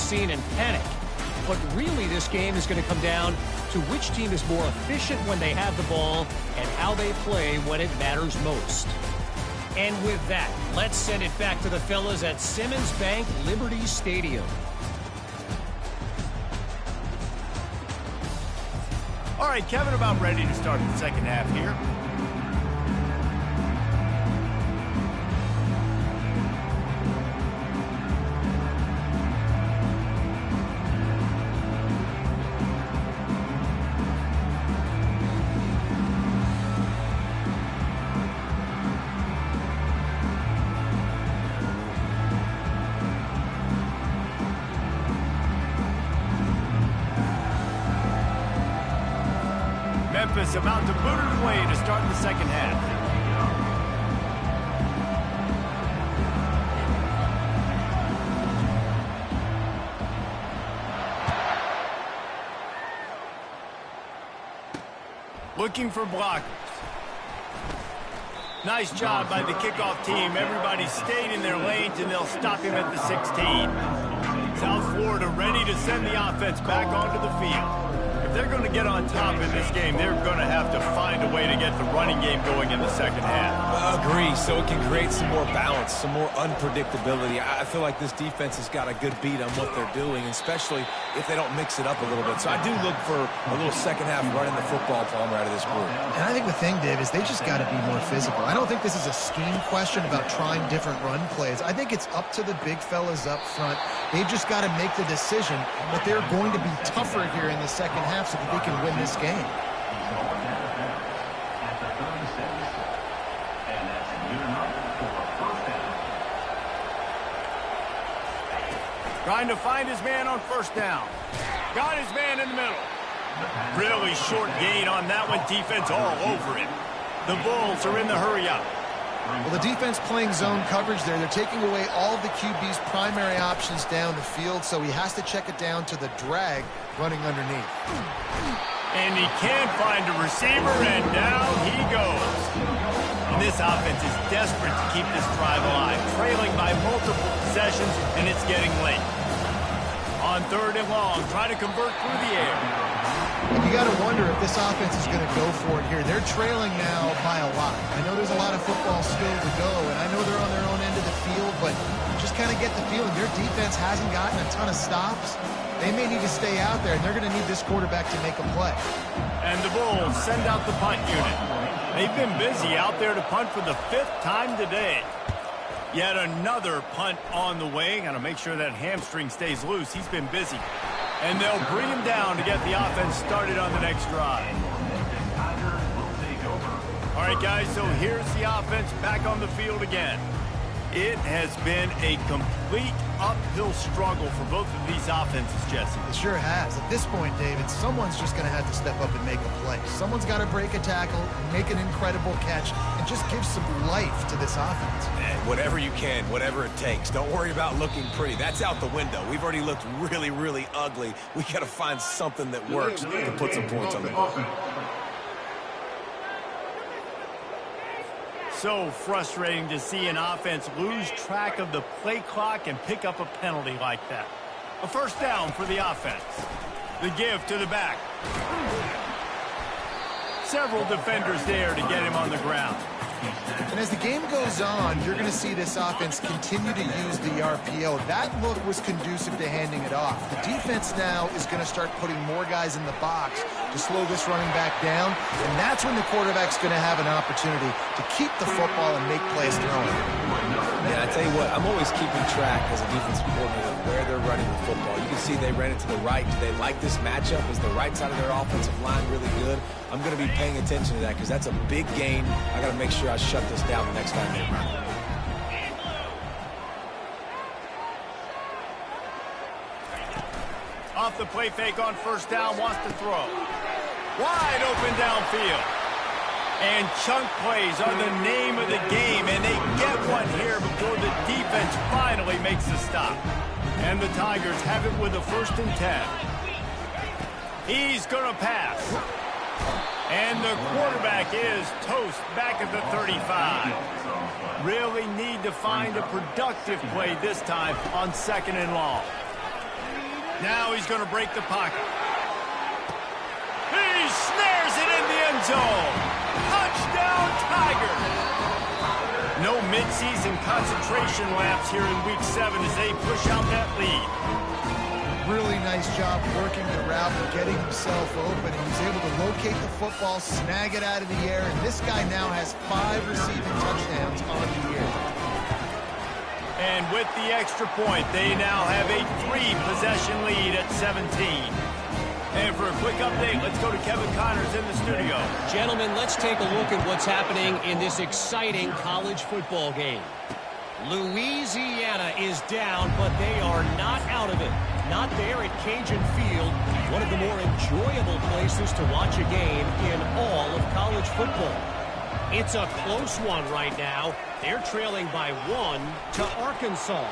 scene and panic. But really, this game is going to come down to which team is more efficient when they have the ball and how they play when it matters most. And with that, let's send it back to the fellas at Simmons Bank Liberty Stadium. All right, Kevin, about ready to start the second half here. Memphis about to boot it away to start the second half. Looking for blockers. Nice job by the kickoff team. Everybody stayed in their lanes, and they'll stop him at the 16. South Florida ready to send the offense back onto the field. If they're going to get on top in this game, they're going to have to find a way to get the running game going in the second half. Agree, so it can create some more balance, some more unpredictability. I feel like this defense has got a good beat on what they're doing, especially if they don't mix it up a little bit. So I do look for a little second half running the football Palmer out of this group. And I think the thing, Dave, is they just got to be more physical. I don't think this is a scheme question about trying different run plays. I think it's up to the big fellas up front. They've just got to make the decision that they're going to be tougher here in the second half so that they can win this game. Trying to find his man on first down. Got his man in the middle. Really short gain on that one. Defense all over it. The Bulls are in the hurry up. Well, the defense playing zone coverage there. They're taking away all of the QB's primary options down the field, so he has to check it down to the drag running underneath. And he can't find a receiver, and down he goes. And this offense is desperate to keep this drive alive, trailing by multiple possessions, and it's getting late. On third and long, trying to convert through the air. And you got to wonder if this offense is going to go for it here. They're trailing now by a lot. I know there's a lot of football still to go, and I know they're on their own end of the field, but just kind of get the feeling their defense hasn't gotten a ton of stops. They may need to stay out there, and they're going to need this quarterback to make a play. And the Bulls send out the punt unit. They've been busy out there to punt for the 5th time today. Yet another punt on the way. Got to make sure that hamstring stays loose. He's been busy. And they'll bring him down to get the offense started on the next drive. All right, guys, so here's the offense back on the field again. It has been a complete uphill struggle for both of these offenses, Jesse. It sure has. At this point, David, someone's just going to have to step up and make a play. Someone's got to break a tackle, make an incredible catch, and just give some life to this offense. Whatever you can, whatever it takes. Don't worry about looking pretty. That's out the window. We've already looked really, really ugly. We got to find something that works to put some points on the board. So frustrating to see an offense lose track of the play clock and pick up a penalty like that. A first down for the offense. The give to the back. Several defenders there to get him on the ground. And as the game goes on, you're going to see this offense continue to use the RPO. That look was conducive to handing it off. The defense now is going to start putting more guys in the box to slow this running back down, and that's when the quarterback's going to have an opportunity to keep the football and make plays throwing. Yeah, I tell you what, I'm always keeping track as a defensive coordinator of where they're running the football. You can see they ran it to the right. Do they like this matchup? Is the right side of their offensive line really good? I'm going to be paying attention to that because that's a big gain. I got to make sure I shut this down the next time they run. Off the play fake on first down, wants to throw. Wide open downfield. And chunk plays are the name of the game, and they get one here before the defense finally makes the stop. And the Tigers have it with a 1st and 10. He's going to pass. And the quarterback is toast back at the 35. Really need to find a productive play this time on 2nd and long. Now he's going to break the pocket. He snares it in the end zone. Touchdown, Tigers. No midseason concentration laps here in Week 7 as they push out that lead. Really nice job working the route and getting himself open. He was able to locate the football, snag it out of the air, and this guy now has 5 receiving touchdowns on the year. And with the extra point, they now have a 3-possession lead at 17. And for a quick update, let's go to Kevin Connors in the studio. Gentlemen, let's take a look at what's happening in this exciting college football game. Louisiana is down, but they are not out of it. Not there at Cajun Field, one of the more enjoyable places to watch a game in all of college football. It's a close one right now. They're trailing by 1 to Arkansas.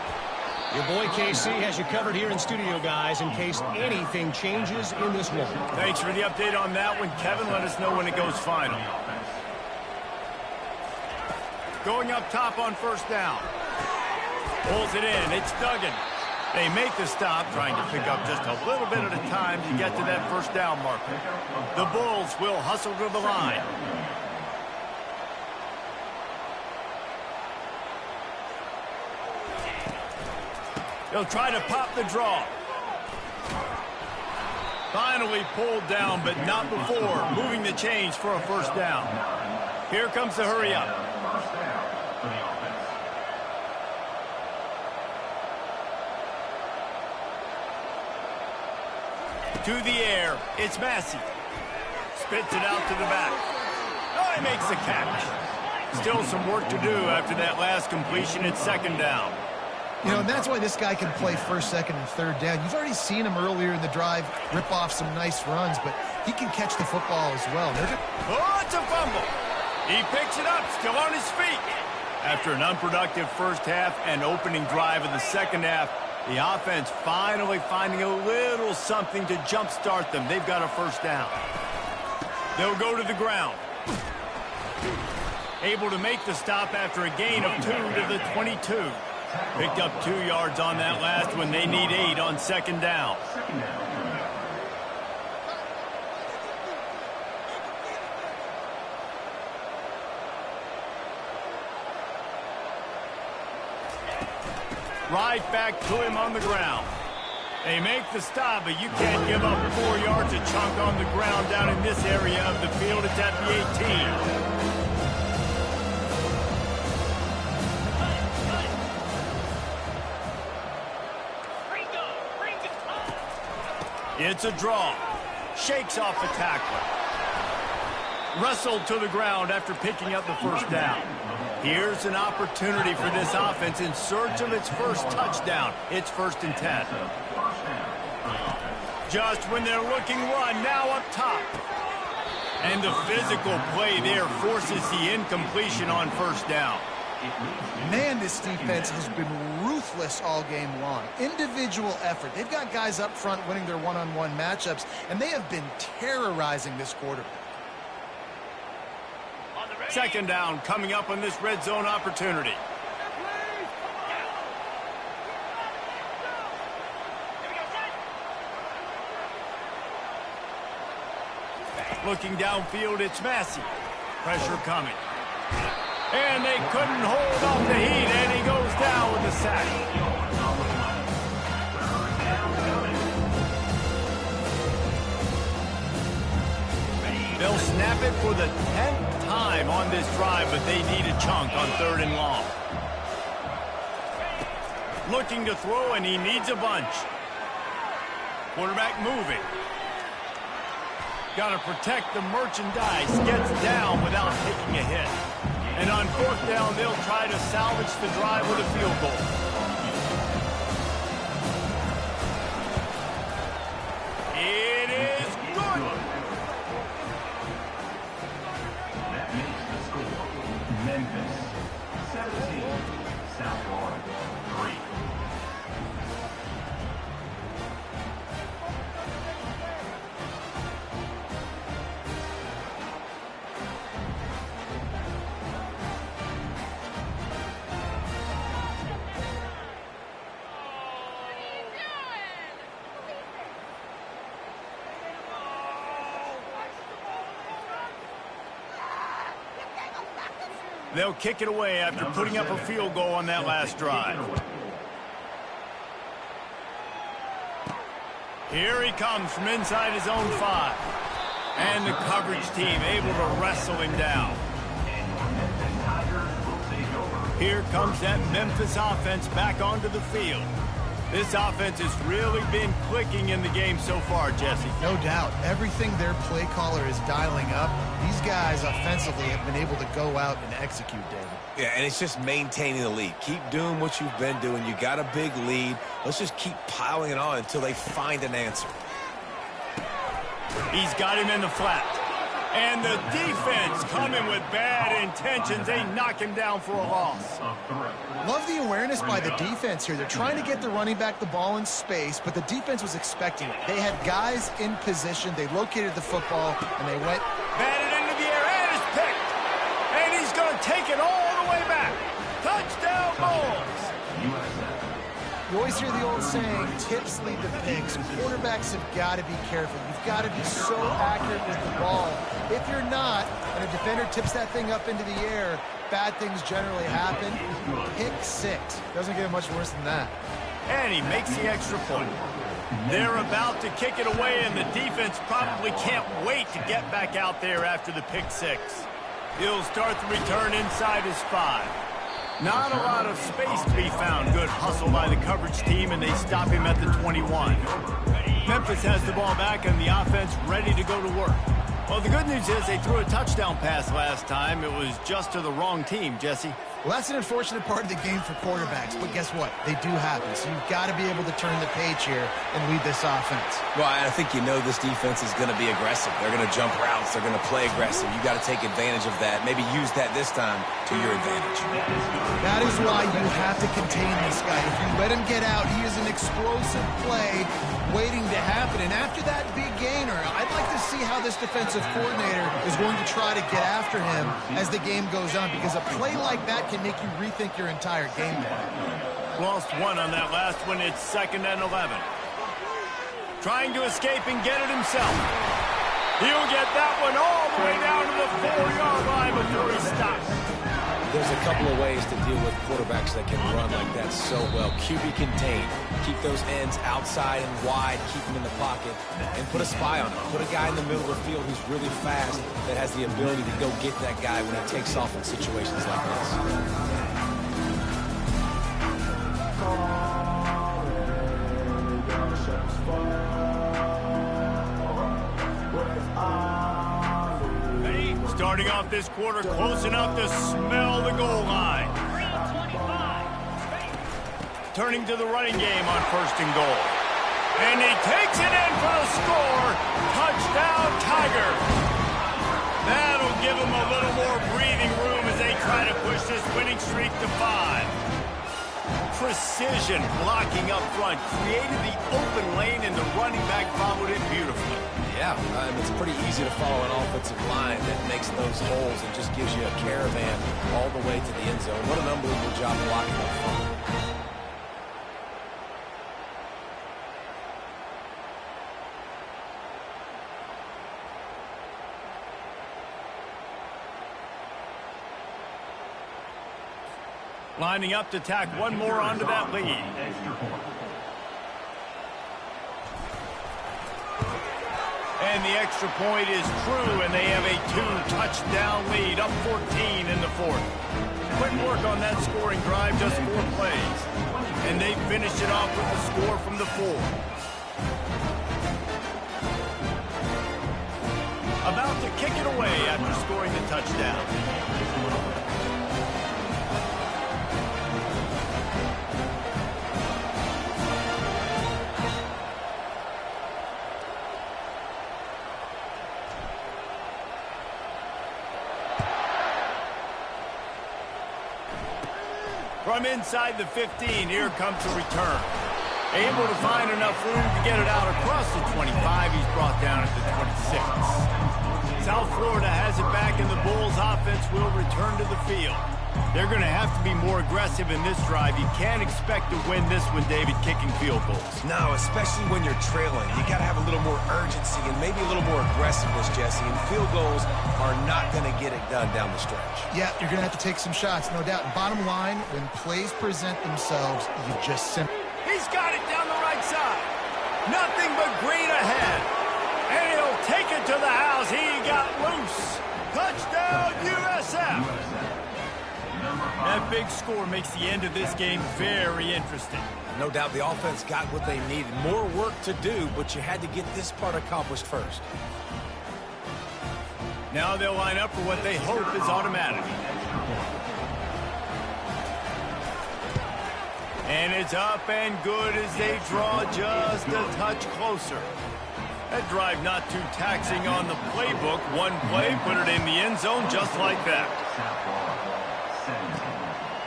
Your boy KC has you covered here in studio, guys, in case anything changes in this one. Thanks for the update on that one, Kevin. Let us know when it goes final. Going up top on first down. Pulls it in. It's Duggan. They make the stop, trying to pick up just a little bit at a time to get to that first down marker. The Bulls will hustle to the line. They'll try to pop the draw. Finally pulled down, but not before moving the chains for a first down. Here comes the hurry up. To the air, it's Massey. Spits it out to the back. Oh, he makes the catch. Still some work to do after that last completion at second down. You know, and that's why this guy can play first, second, and third down. You've already seen him earlier in the drive rip off some nice runs, but he can catch the football as well. Oh, it's a fumble. He picks it up, still on his feet. After an unproductive first half and opening drive of the second half, the offense finally finding a little something to jumpstart them. They've got a first down. They'll go to the ground. Able to make the stop after a gain of 2 to the 22. Picked up 2 yards on that last one. They need 8 on second down. Right back to him on the ground. They make the stop, but you can't give up 4 yards a chunk on the ground down in this area of the field. It's at the 18. It's a draw. Shakes off the tackler. Wrestled to the ground after picking up the first down. Here's an opportunity for this offense in search of its first touchdown. It's 1st and 10. Just when they're looking run, now up top. And the physical play there forces the incompletion on first down. Man, this defense has been ruthless all game long. Individual effort. They've got guys up front winning their one-on-one matchups, and they have been terrorizing this quarterback. Second down coming up on this red zone opportunity. Looking downfield, it's Massey. Pressure coming. And they couldn't hold off the heat, and he goes down with a sack. They'll snap it for the 10th time on this drive, but they need a chunk on 3rd and long. Looking to throw, and he needs a bunch. Quarterback moving. Got to protect the merchandise. Gets down without taking a hit. And on 4th down, they'll try to salvage the drive with a field goal. It is good. That makes the score Memphis 17, South Florida 3. They'll kick it away after putting up a field goal on that last drive. Here he comes from inside his own 5. And the coverage team able to wrestle him down. Here comes that Memphis offense back onto the field. This offense has really been clicking in the game so far, Jesse. No doubt. Everything their play caller is dialing up, these guys offensively have been able to go out and execute, David. Yeah, and it's just maintaining the lead. Keep doing what you've been doing. You got a big lead. Let's just keep piling it on until they find an answer. He's got him in the flat. And the defense coming with bad intentions. They knock him down for a loss. Love the awareness by the defense here. They're trying to get the running back the ball in space, but the defense was expecting it. They had guys in position. They located the football, and they went. Batted into the air, and it's picked. And he's going to take it all the way back. Touchdown, Bulls. You always hear the old saying, tips lead to picks. Quarterbacks have got to be careful. You've got to be so accurate with the ball. If you're not, and a defender tips that thing up into the air, bad things generally happen. Pick 6. Doesn't get much worse than that. And he makes the extra point. They're about to kick it away, and the defense probably can't wait to get back out there after the pick 6. He'll start the return inside his 5. Not a lot of space to be found. Good hustle by the coverage team, and they stop him at the 21. Memphis has the ball back, and the offense ready to go to work. Well, the good news is they threw a touchdown pass last time. It was just to the wrong team, Jesse. Well, that's an unfortunate part of the game for quarterbacks, but guess what? They do happen, so you've got to be able to turn the page here and lead this offense. Well, I think you know this defense is going to be aggressive. They're going to jump routes. They're going to play aggressive. You got to take advantage of that. Maybe use that this time to your advantage. That is why you have to contain this guy. If you let him get out, he is an explosive play waiting to happen. And after that big gainer, I'd like to see how this defensive coordinator is going to try to get after him as the game goes on, because a play like that can make you rethink your entire game plan. Lost one on that last one. It's 2nd and 11. Trying to escape and get it himself. He'll get that one all the way down to the 4-yard line before he stops. There's a couple of ways to deal with quarterbacks that can run like that so well. QB contained. Keep those ends outside and wide. Keep them in the pocket. And put a spy on him. Put a guy in the middle of the field who's really fast that has the ability to go get that guy when he takes off in situations like this. Starting off this quarter close enough to smell the goal line. Turning to the running game on 1st and goal. And he takes it in for the score. Touchdown, Tiger. That'll give him a little more breathing room as they try to push this winning streak to 5. Precision blocking up front created the open lane, and the running back followed it beautifully. Yeah, it's pretty easy to follow an offensive line that makes those holes and just gives you a caravan all the way to the end zone. What an unbelievable job blocking up front. Lining up to tack one more onto that lead. And the extra point is true, and they have a 2-touchdown lead, up 14 in the 4th. Quick work on that scoring drive, just 4 plays. And they finished it off with the score from the 4. About to kick it away after scoring the touchdown. From inside the 15, here comes the return. Able to find enough room to get it out across the 25. He's brought down at the 26. South Florida has it back, and the Bulls offense will return to the field. They're going to have to be more aggressive in this drive. You can't expect to win this one, David, kicking field goals. No, especially when you're trailing. You got to have a little more urgency and maybe a little more aggressiveness, Jesse. And field goals are not going to get it done down the stretch. Yeah, you're going to have to take some shots, no doubt. Bottom line, when plays present themselves, you just simply... He's got it down the right side. Nothing but green ahead. And he'll take it to the house. He got loose. Touchdown, USF. That big score makes the end of this game very interesting. No doubt the offense got what they needed. More work to do, but you had to get this part accomplished first. Now they'll line up for what they hope is automatic. And it's up and good as they draw just a touch closer. That drive not too taxing on the playbook. One play, put it in the end zone just like that.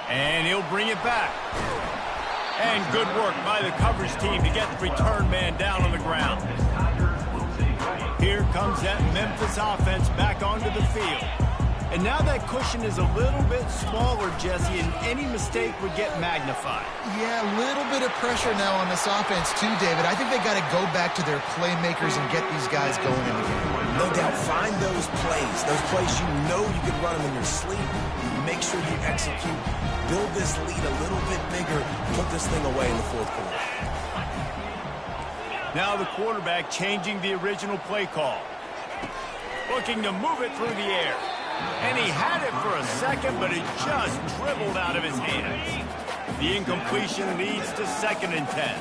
And he'll bring it back. And good work by the coverage team to get the return man down on the ground. Here comes that Memphis offense back onto the field. And now that cushion is a little bit smaller, Jesse, and any mistake would get magnified. Yeah, a little bit of pressure now on this offense too, David. I think they got to go back to their playmakers and get these guys going in the game. No doubt, find those plays you know you can run them in your sleep. Make sure you execute. Build this lead a little bit bigger. Put this thing away in the fourth quarter. Now the quarterback changing the original play call. Looking to move it through the air. And he had it for a second, but it just dribbled out of his hands. The incompletion leads to 2nd and 10.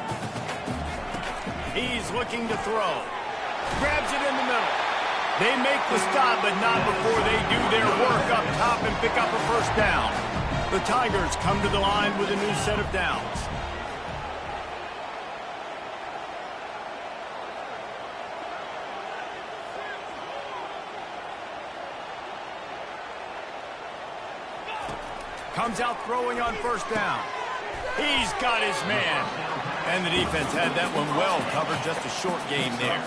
He's looking to throw. Grabs it in the middle. They make the stop, but not before they do their work up top and pick up a first down. The Tigers come to the line with a new set of downs. Comes out throwing on first down. He's got his man. And the defense had that one well covered. Just a short game there.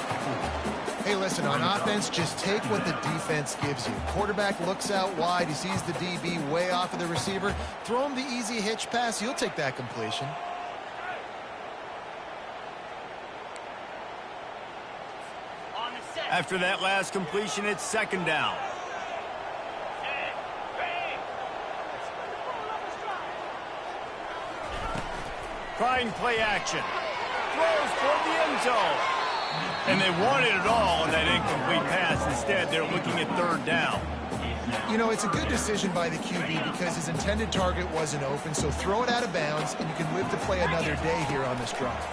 Hey, listen, on offense, just take what the defense gives you. Quarterback looks out wide. He sees the DB way off of the receiver. Throw him the easy hitch pass. You'll take that completion. After that last completion, it's 2nd down. Trying play action. Throws toward the end zone. And they wanted it all on that incomplete pass. Instead, they're looking at 3rd down. You know, it's a good decision by the QB because his intended target wasn't open, so throw it out of bounds, and you can live to play another day here on this drive.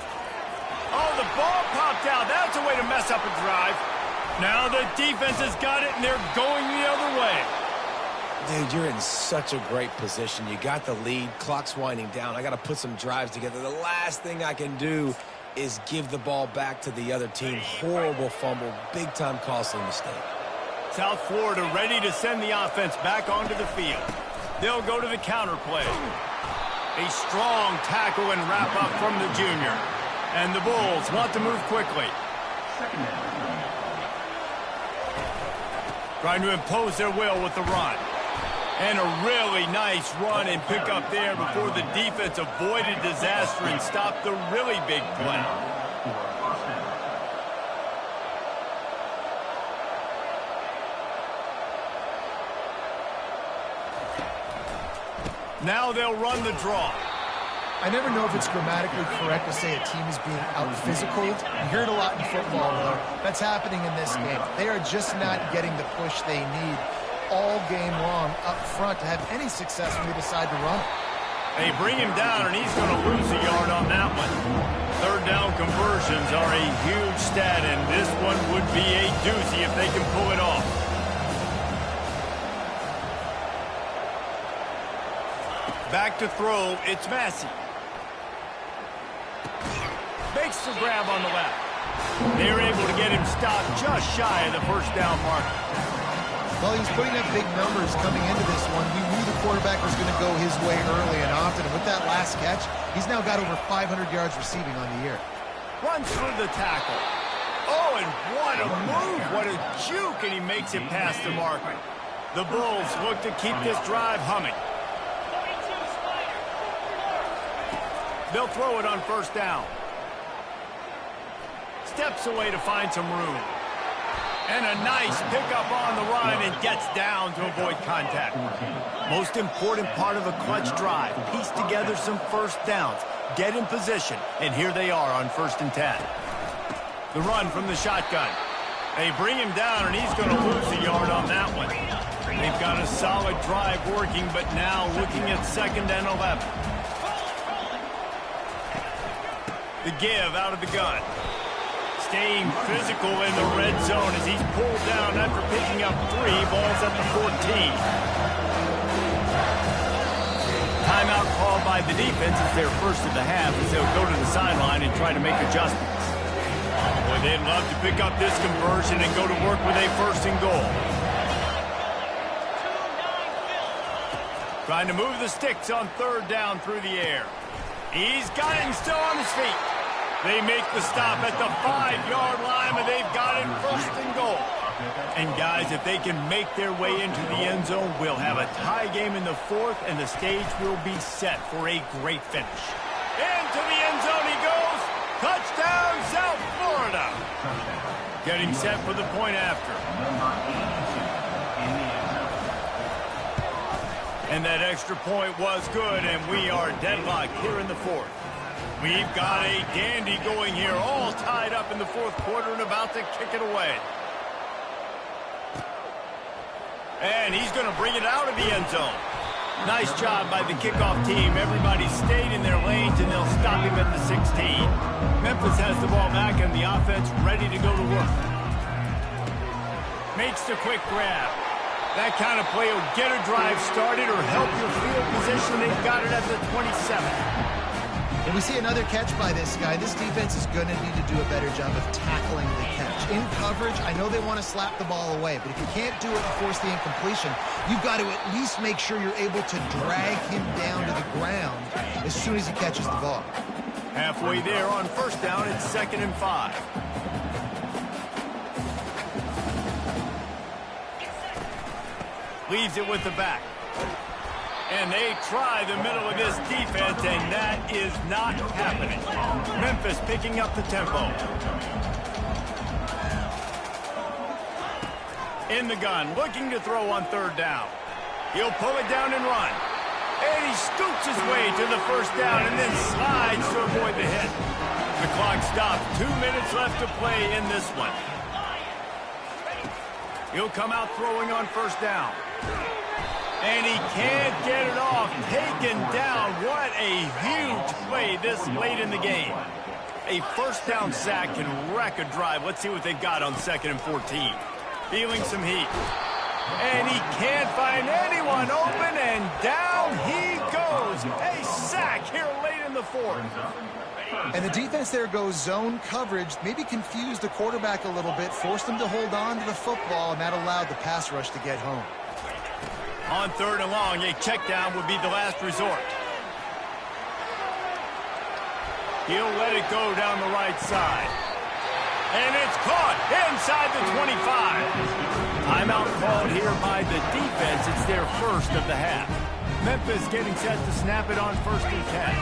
Oh, the ball popped out. That's a way to mess up a drive. Now the defense has got it, and they're going the other way. Dude, you're in such a great position. You got the lead. Clock's winding down. I got to put some drives together. The last thing I can do is give the ball back to the other team. Horrible fumble. Big-time costly mistake. South Florida ready to send the offense back onto the field. They'll go to the counter play. A strong tackle and wrap-up from the junior. And the Bulls want to move quickly. Trying to impose their will with the run. And a really nice run and pick up there before the defense avoided disaster and stopped the really big play. Now they'll run the draw. I never know if it's grammatically correct to say a team is being out-physicaled. You hear it a lot in football, though. That's happening in this game. They are just not getting the push they need all game long up front to have any success when they decide to run it. They bring him down, and he's going to lose a yard on that one. 3rd down conversions are a huge stat, and this one would be a doozy if they can pull it off. Back to throw, it's Massey. Makes the grab on the left. They're able to get him stopped just shy of the first down mark. Well, he's putting up big numbers coming into this one. We knew the quarterback was going to go his way early and often. And with that last catch, he's now got over 500 yards receiving on the year. Runs through the tackle. Oh, and what a move. What a juke, and he makes it past the marker. The Bulls look to keep this drive humming. They'll throw it on first down. Steps away to find some room. And a nice pickup on the run and gets down to avoid contact. Most important part of a clutch drive. Piece together some first downs. Get in position. And here they are on 1st and 10. The run from the shotgun. They bring him down, and he's going to lose a yard on that one. They've got a solid drive working, but now looking at 2nd and 11. The give out of the gun. Staying physical in the red zone as he's pulled down after picking up 3 balls at the 14. Timeout called by the defense. It's their first of the half as they'll go to the sideline and try to make adjustments. Boy, they'd love to pick up this conversion and go to work with a 1st and goal. Trying to move the sticks on 3rd down through the air. He's got it and still on his feet. They make the stop at the 5-yard line, but they've got it 1st and goal. And, guys, if they can make their way into the end zone, we'll have a tie game in the 4th, and the stage will be set for a great finish. Into the end zone he goes. Touchdown, South Florida. Getting set for the point after. And that extra point was good, and we are deadlocked here in the 4th. We've got a dandy going here, all tied up in the 4th quarter and about to kick it away. And he's going to bring it out of the end zone. Nice job by the kickoff team. Everybody stayed in their lanes, and they'll stop him at the 16. Memphis has the ball back, and the offense ready to go to work. Makes the quick grab. That kind of play will get a drive started or help your field position. They've got it at the 27. And we see another catch by this guy. This defense is going to need to do a better job of tackling the catch. In coverage, I know they want to slap the ball away, but if you can't do it and force the incompletion, you've got to at least make sure you're able to drag him down to the ground as soon as he catches the ball. Halfway there on 1st down, it's 2nd and 5. Leaves it with the back. And they try the middle of this defense, and that is not happening. Memphis picking up the tempo. In the gun, looking to throw on 3rd down. He'll pull it down and run. And he scoops his way to the 1st down and then slides to avoid the hit. The clock stops. 2 minutes left to play in this one. He'll come out throwing on 1st down. And he can't get it off. Taken down. What a huge play this late in the game. A 1st down sack can wreck a drive. Let's see what they've got on 2nd and 14. Feeling some heat. And he can't find anyone open, and down he goes. A sack here late in the 4th. And the defense there goes zone coverage, maybe confused the quarterback a little bit, forced him to hold on to the football, and that allowed the pass rush to get home. On 3rd and long, a check down would be the last resort. He'll let it go down the right side. And it's caught inside the 25. Timeout called here by the defense. It's their 1st of the half. Memphis getting set to snap it on 1st and 10.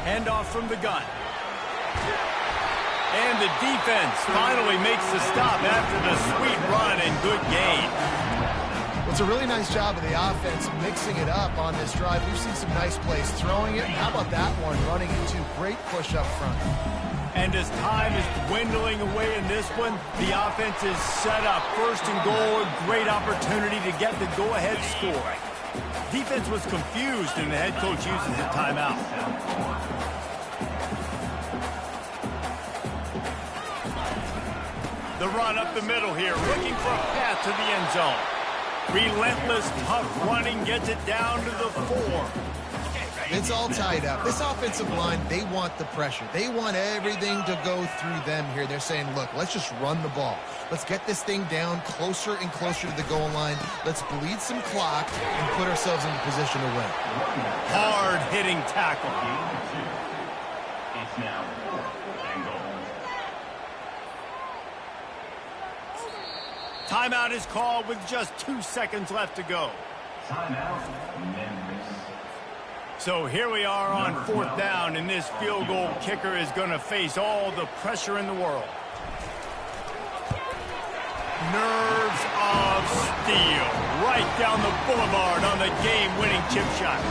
Handoff from the gun. And the defense finally makes the stop after the sweet run and good gain. Well, it's a really nice job of the offense mixing it up on this drive. We've seen some nice plays throwing it. How about that one running it too? Great push up front. And as time is dwindling away in this one, the offense is set up. 1st and goal, great opportunity to get the go-ahead score. Defense was confused, and the head coach uses a timeout. The run up the middle here, looking for a path to the end zone. Relentless, tough running, gets it down to the 4. It's all tied up. This offensive line, they want the pressure. They want everything to go through them here. They're saying, look, let's just run the ball. Let's get this thing down closer and closer to the goal line. Let's bleed some clock and put ourselves in position to win. Hard-hitting tackle. It's now 4th and goal. Timeout is called with just 2 seconds left to go. Timeout, Memphis. So here we are on 4th down, and this field goal kicker is going to face all the pressure in the world. Nerves of steel right down the boulevard on the game-winning chip shot.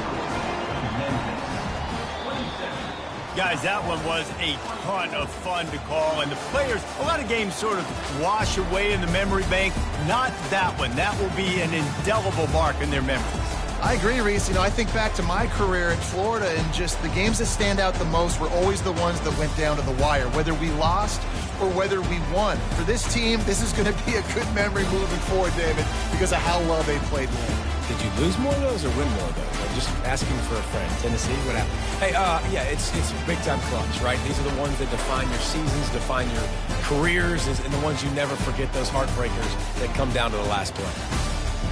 Guys, that one was a ton of fun to call, and the players, a lot of games sort of wash away in the memory bank. Not that one. That will be an indelible mark in their memories. I agree, Reese. I think back to my career at Florida, and just the games that stand out the most were always the ones that went down to the wire, whether we lost or whether we won. For this team, this is going to be a good memory moving forward, David, because of how well they played late. Did you lose more of those or win more of those? I'm just asking for a friend. Tennessee, what happened? Hey, yeah, it's big-time clutch, right? These are the ones that define your seasons, define your careers, and the ones you never forget, those heartbreakers that come down to the last play.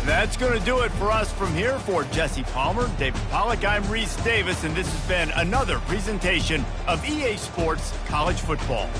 That's going to do it for us from here. For Jesse Palmer, David Pollack, I'm Reese Davis, and this has been another presentation of EA Sports College Football.